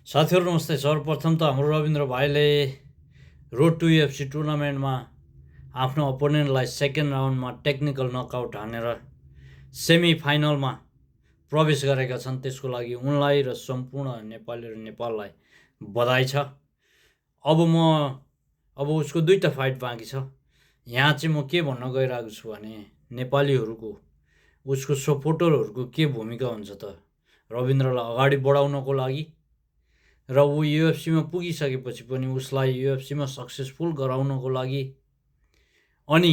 साथीहरू नमस्ते। सर्वप्रथम त हाम्रो रविन्द्र भाइले रोड टु युएफसी टुर्नामेन्टमा आफ्नो अपोनेन्टलाई सेकेन्ड राउन्डमा टेक्निकल नकआउट हानेर सेमी फाइनलमा प्रवेश गरेका छन्। त्यसको लागि उनलाई र सम्पूर्ण नेपाली र नेपाललाई बधाई छ। अब उसको दुईवटा फाइट बाँकी छ। यहाँ चाहिँ म के भन्न गइरहेको छु भने नेपालीहरूको उसको सपोर्टरहरूको के भूमिका हुन्छ त रविन्द्रलाई अगाडि बढाउनको लागि र ऊ युएफसीमा पुगिसकेपछि पनि उसलाई युएफसीमा सक्सेसफुल गराउनको लागि अनि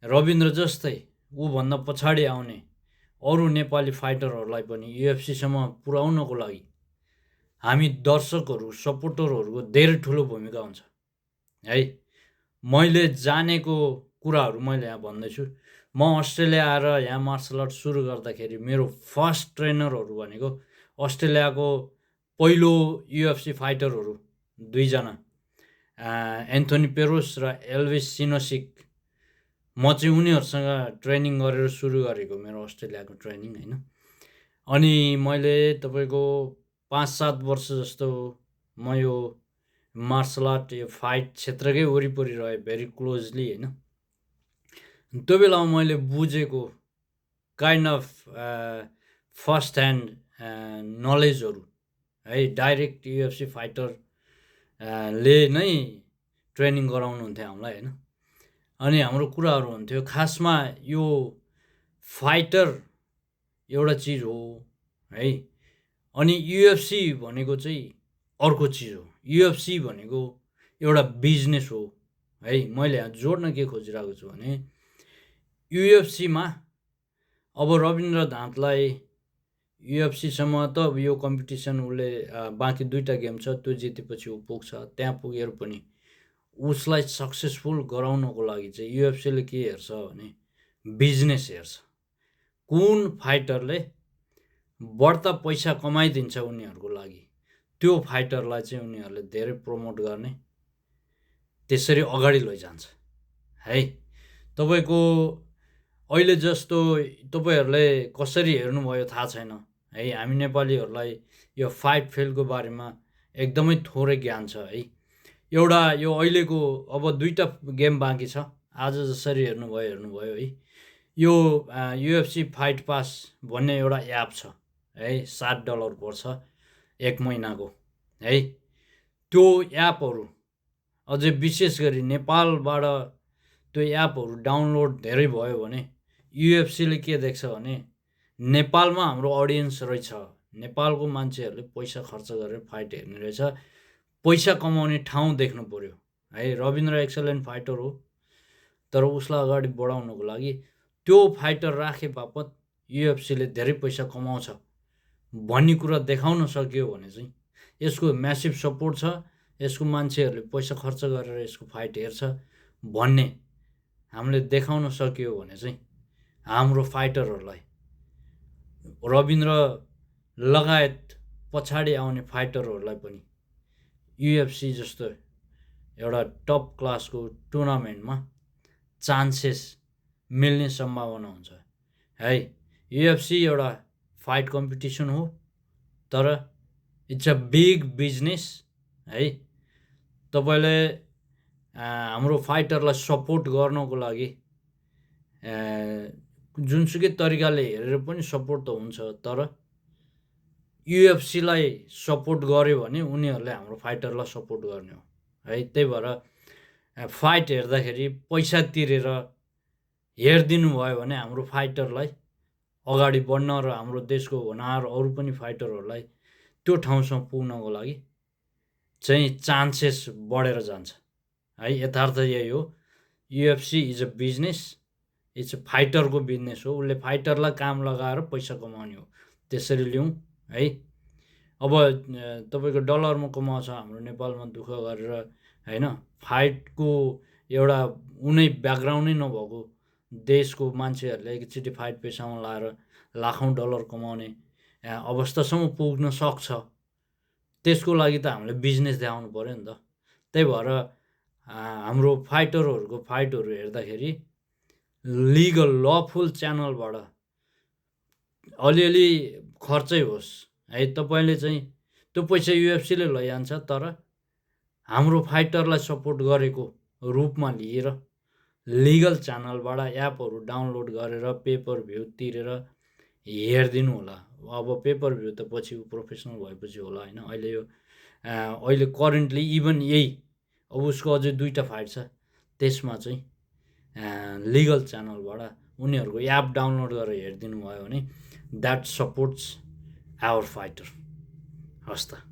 रविन्द्र जस्तै ऊभन्दा पछाडि आउने अरू नेपाली फाइटरहरूलाई पनि युएफसीसम्म पुर्याउनको लागि हामी दर्शकहरू सपोर्टरहरूको धेरै ठुलो भूमिका हुन्छ है। मैले जानेको कुराहरू मैले यहाँ भन्दैछु। म अस्ट्रेलिया आएर यहाँ मार्सल आर्ट सुरु गर्दाखेरि मेरो फर्स्ट ट्रेनरहरू भनेको अस्ट्रेलियाको पहिलो युएफसी फाइटरहरू दुईजना एन्थोनी पेरोस र एल्भिस सिनोसिक। म चाहिँ उनीहरूसँग ट्रेनिङ गरेर सुरु गरेको मेरो अस्ट्रेलियाको ट्रेनिङ होइन। अनि मैले तपाईँको 5-7 वर्ष जस्तो म यो मार्सल आर्ट यो फाइट क्षेत्रकै वरिपरि रहेँ भेरी क्लोजली होइन। त्यो बेलामा मैले बुझेको काइन्ड अफ फर्स्ट ह्यान्ड नलेजहरू है डाइरेक्ट युएफसी फाइटर ले नै ट्रेनिङ गराउनुहुन्थ्यो हामीलाई होइन। अनि हाम्रो कुराहरू हुन्थ्यो खासमा यो फाइटर एउटा चिज हो है। अनि युएफसी भनेको चाहिँ अर्को चिज हो। युएफसी भनेको एउटा बिजनेस हो है। मैले यहाँ जोड्न के खोजिरहेको छु भने युएफसीमा अब रविन्द्र धाँतलाई युएफसीसम्म त यो कम्पिटिसन उसले बाँकी दुईवटा गेम छ त्यो जितेपछि ऊ पुग्छ। त्यहाँ पुगेर पनि उसलाई सक्सेसफुल गराउनको लागि चाहिँ युएफसीले के हेर्छ भने बिजनेस हेर्छ। कुन फाइटरले बढ्ता पैसा कमाइदिन्छ उनीहरूको लागि त्यो फाइटरलाई चाहिँ उनीहरूले धेरै प्रमोट गर्ने त्यसरी अगाडि लैजान्छ है। तपाईँको अहिले जस्तो तपाईँहरूले कसरी हेर्नुभयो थाहा छैन है। हामी नेपालीहरूलाई यो फाइट फिल्डको बारेमा एकदमै थोरै ज्ञान छ है। एउटा यो अहिलेको अब दुईवटा गेम बाँकी छ। आज जसरी हेर्नुभयो है। यो युएफसी फाइट पास भन्ने एउटा एप छ है। $7 पर्छ 1 महिनाको है। त्यो एपहरू अझै विशेष गरी नेपालबाट त्यो एपहरू डाउनलोड धेरै भयो भने युएफसीले के देख्छ भने नेपालमा हाम्रो अडियन्स रहेछ, नेपालको मान्छेहरूले पैसा खर्च गरेर फाइट हेर्ने रहेछ, पैसा कमाउने ठाउँ देख्नु पर्यो है। रविन्द्र एक्सलेन्ट फाइटर हो तर उसलाई अगाडि बढाउनको लागि त्यो फाइटर राखे बापत युएफसीले धेरै पैसा कमाउँछ भन्ने कुरा देखाउन सक्यो भने चाहिँ यसको म्यासिभ सपोर्ट छ। यसको मान्छेहरूले पैसा खर्च गरेर यसको फाइट हेर्छ भन्ने हामीले देखाउन सक्यो भने चाहिँ हाम्रो फाइटरहरूलाई रविन्द्र लगायत पछाडि आउने फाइटरहरूलाई पनि युएफसी जस्तो एउटा टप क्लासको टुर्नामेन्टमा चान्सेस मिल्ने सम्भावना हुन्छ है। युएफसी एउटा फाइट कम्पिटिसन हो तर इट्स अ बिग बिजनेस है। तपाईँले हाम्रो फाइटरलाई सपोर्ट गर्नको लागि जुनसुकै तरिकाले हेरेर पनि सपोर्ट त हुन्छ तर युएफसीलाई सपोर्ट गर्यो भने उनीहरूले हाम्रो फाइटरलाई सपोर्ट गर्ने हो है। त्यही भएर फाइट हेर्दाखेरि पैसा तिरेर हेरिदिनु भयो भने हाम्रो फाइटरलाई अगाडि बढ्न र हाम्रो देशको होनहार अरू पनि फाइटरहरूलाई त्यो ठाउँसम्म पुग्नको लागि चाहिँ चान्सेस बढेर जान्छ है। यथार्थ यही हो। UFC is a business, it's a फाइटरको बिजनेस हो। उसले फाइटरलाई काम लगाएर पैसा कमाउने हो त्यसरी लिउँ है। अब तपाईँको डलरमा कमाउँछ हाम्रो नेपालमा दुःख गरेर होइन। फाइटको एउटा उनै ब्याकग्राउन्डै नभएको देशको मान्छेहरूले एकचोटि फाइट पेसामा लाएर लाखौँ डलर कमाउने अवस्थासम्म पुग्न सक्छ। त्यसको लागि त हामीले बिजनेस देखाउनु पऱ्यो नि त। त्यही भएर हाम्रो फाइटरहरूको फाइटहरू हेर्दाखेरि लिगल लफुल च्यानलबाट अलिअलि खर्चै होस् है। तपाईँले चाहिँ त्यो पैसा युएफसीले लैजान्छ। तर हाम्रो फाइटरलाई सपोर्ट गरेको रूपमा लिएर लिगल च्यानलबाट एपहरू डाउनलोड गरेर पेपर भ्यू तिरेर हेरिदिनु होला। अब पेपर भ्यू त पछि प्रोफेसनल भएपछि होला होइन। अहिले यो अहिले करेन्टली इभन यही अब उसको अझै 2टा फाइट छ, त्यसमा चाहिँ लिगल च्यानलबाट उनीहरूको एप डाउनलोड गरेर हेरिदिनु भयो भने द्याट सपोर्ट्स आवर फाइटर। हस् त।